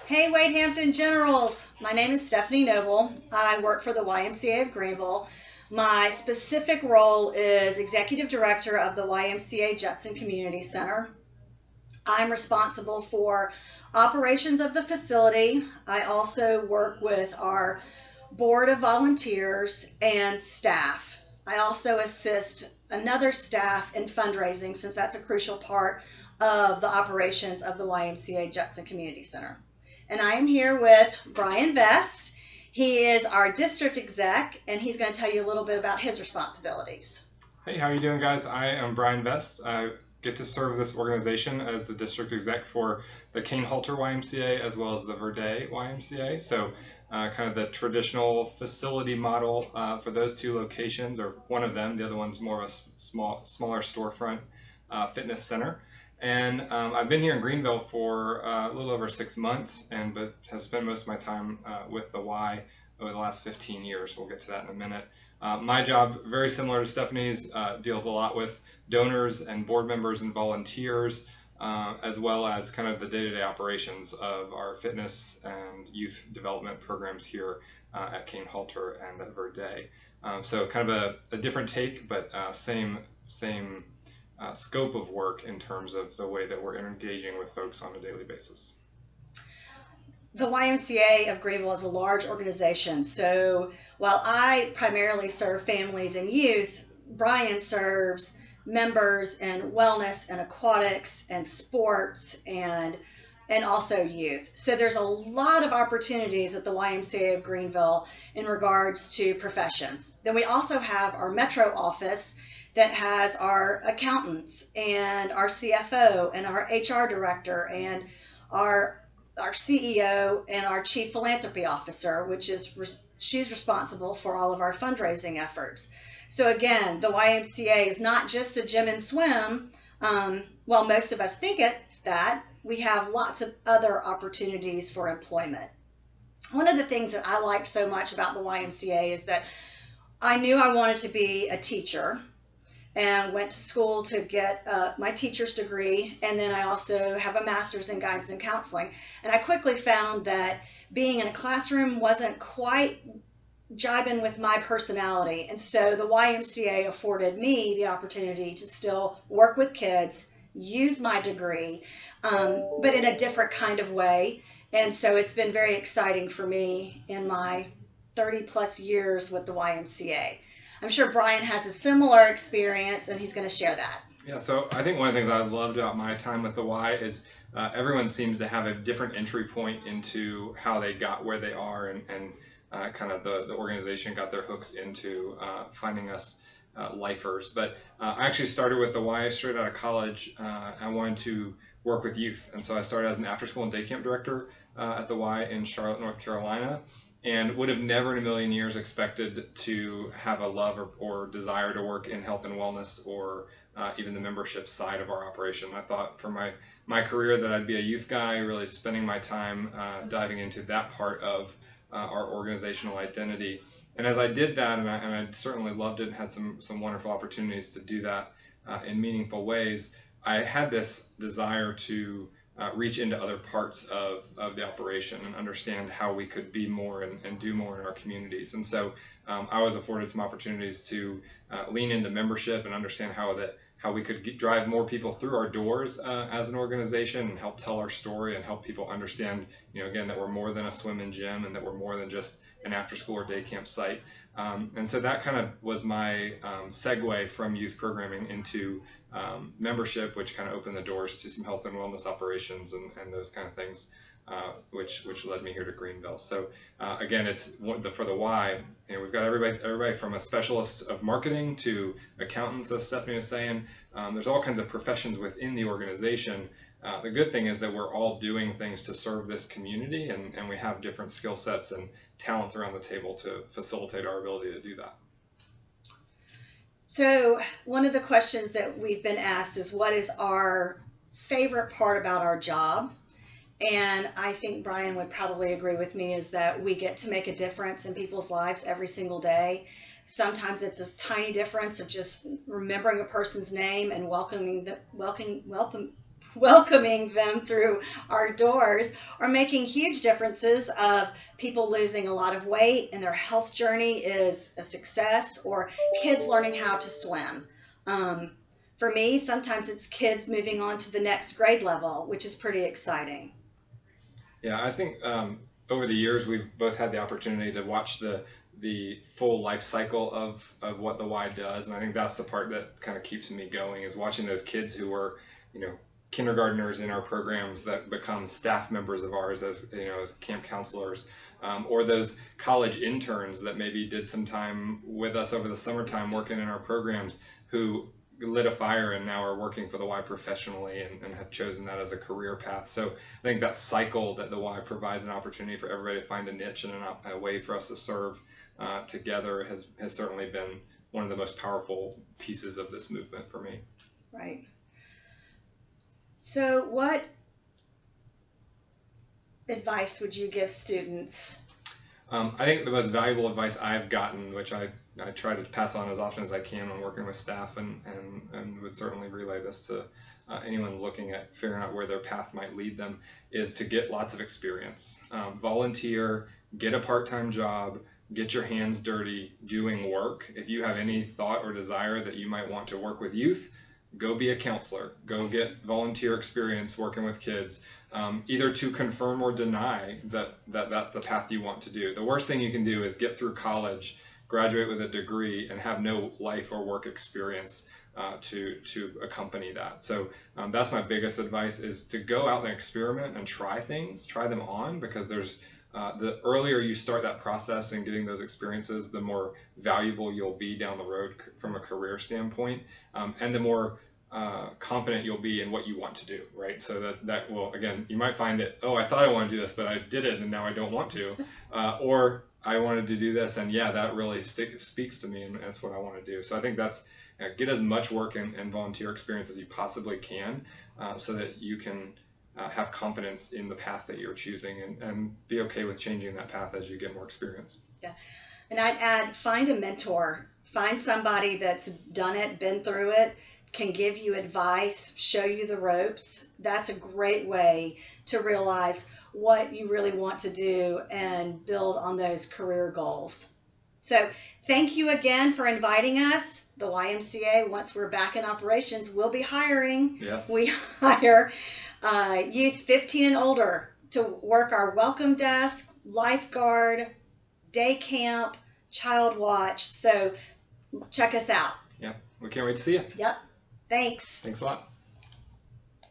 Hey, Wade Hampton Generals. My name is Stephanie Noble. I work for the YMCA of Greenville. My specific role is Executive Director of the YMCA Judson Community Center. I'm responsible for operations of the facility. I also work with our board of volunteers and staff. I also assist another staff in fundraising since that's a crucial part of the operations of the YMCA Judson Community Center. And I am here with Brian Vest. He is our district exec, and he's going to tell you a little bit about his responsibilities. Hey, how you doing, guys? I am Brian Vest. I get to serve this organization as the district exec for the Kane-Halter YMCA as well as the Verde YMCA. So kind of the traditional facility model for those two locations, or one of them. The other one's more of a smaller storefront fitness center. And I've been here in Greenville for a little over 6 months, but have spent most of my time with the Y over the last 15 years. We'll get to that in a minute. My job, very similar to Stephanie's, deals a lot with donors and board members and volunteers, as well as kind of the day-to-day operations of our fitness and youth development programs here at Kane-Halter and at Verde. So kind of a different take, but same scope of work in terms of the way that we're engaging with folks on a daily basis. The YMCA of Greenville is a large organization, so while I primarily serve families and youth, Brian serves members in wellness and aquatics and sports and also youth. So there's a lot of opportunities at the YMCA of Greenville in regards to professions. Then we also have our metro office that has our accountants and our CFO and our HR director and our CEO and our chief philanthropy officer, which is she's responsible for all of our fundraising efforts. So again, the YMCA is not just a gym and swim. While most of us think it's that, we have lots of other opportunities for employment. One of the things that I liked so much about the YMCA is that I knew I wanted to be a teacher and went to school to get my teacher's degree, and then I also have a master's in guidance and counseling. And I quickly found that being in a classroom wasn't quite jibing with my personality, and so the YMCA afforded me the opportunity to still work with kids, use my degree, but in a different kind of way. And so it's been very exciting for me in my 30 plus years with the YMCA. I'm sure Brian has a similar experience, and he's going to share that. Yeah, so I think one of the things I loved about my time with the Y is everyone seems to have a different entry point into how they got where they are, and kind of the organization got their hooks into finding us lifers. But I actually started with the Y straight out of college. I wanted to work with youth, and so I started as an after-school and day camp director at the Y in Charlotte, North Carolina. And would have never in a million years expected to have a love or desire to work in health and wellness or even the membership side of our operation. I thought for my career that I'd be a youth guy, really spending my time diving into that part of our organizational identity. And as I did that, and I certainly loved it and had some wonderful opportunities to do that in meaningful ways, I had this desire to reach into other parts of the operation and understand how we could be more and do more in our communities. And so I was afforded some opportunities to lean into membership and understand how we could drive more people through our doors as an organization and help tell our story and help people understand, again, that we're more than a swim and gym and that we're more than just an after school or day camp site. And so that kind of was my segue from youth programming into membership, which kind of opened the doors to some health and wellness operations and those kind of things, which led me here to Greenville. So again, it's for the Y. We've got everybody from a specialist of marketing to accountants, as Stephanie was saying. There's all kinds of professions within the organization. The good thing is that we're all doing things to serve this community, and we have different skill sets and talents around the table to facilitate our ability to do that. So one of the questions that we've been asked is, what is our favorite part about our job? And I think Brian would probably agree with me, is that we get to make a difference in people's lives every single day. Sometimes it's a tiny difference of just remembering a person's name and welcoming welcoming them through our doors, or making huge differences of people losing a lot of weight and their health journey is a success, or kids learning how to swim. Um, for me, sometimes it's kids moving on to the next grade level, which is pretty exciting. Yeah, I think over the years we've both had the opportunity to watch the full life cycle of what the Y does, and I think that's the part that kind of keeps me going is watching those kids who were, you know, kindergartners in our programs that become staff members of ours as as camp counselors, or those college interns that maybe did some time with us over the summertime working in our programs who lit a fire and now are working for the Y professionally and have chosen that as a career path. So I think that cycle that the Y provides an opportunity for everybody to find a niche and a way for us to serve together has certainly been one of the most powerful pieces of this movement for me. Right. So, what advice would you give students? I think the most valuable advice I've gotten, which I try to pass on as often as I can when working with staff, and would certainly relay this to anyone looking at figuring out where their path might lead them, is to get lots of experience. Volunteer, get a part-time job, get your hands dirty doing work. If you have any thought or desire that you might want to work with youth, go be a counselor. Go get volunteer experience working with kids, either to confirm or deny that's the path you want to do. The worst thing you can do is get through college, graduate with a degree, and have no life or work experience to accompany that. So that's my biggest advice, is to go out and experiment and try things, try them on, because there's the earlier you start that process and getting those experiences, the more valuable you'll be down the road from a career standpoint, and the more confident you'll be in what you want to do, right? So that will, again, you might find that, oh, I thought I wanted to do this, but I did it and now I don't want to, or I wanted to do this and yeah, that really speaks to me and that's what I want to do. So I think that's get as much work and volunteer experience as you possibly can, so that you can have confidence in the path that you're choosing, and be okay with changing that path as you get more experience. Yeah. And I'd add, find a mentor. Find somebody that's done it, been through it, can give you advice, show you the ropes. That's a great way to realize what you really want to do and build on those career goals. So thank you again for inviting us. The YMCA, once we're back in operations, will be hiring. Yes. We hire youth 15 and older to work our welcome desk, lifeguard, day camp, child watch. So check us out. Yeah, we can't wait to see you. Yep. Thanks. Thanks a lot.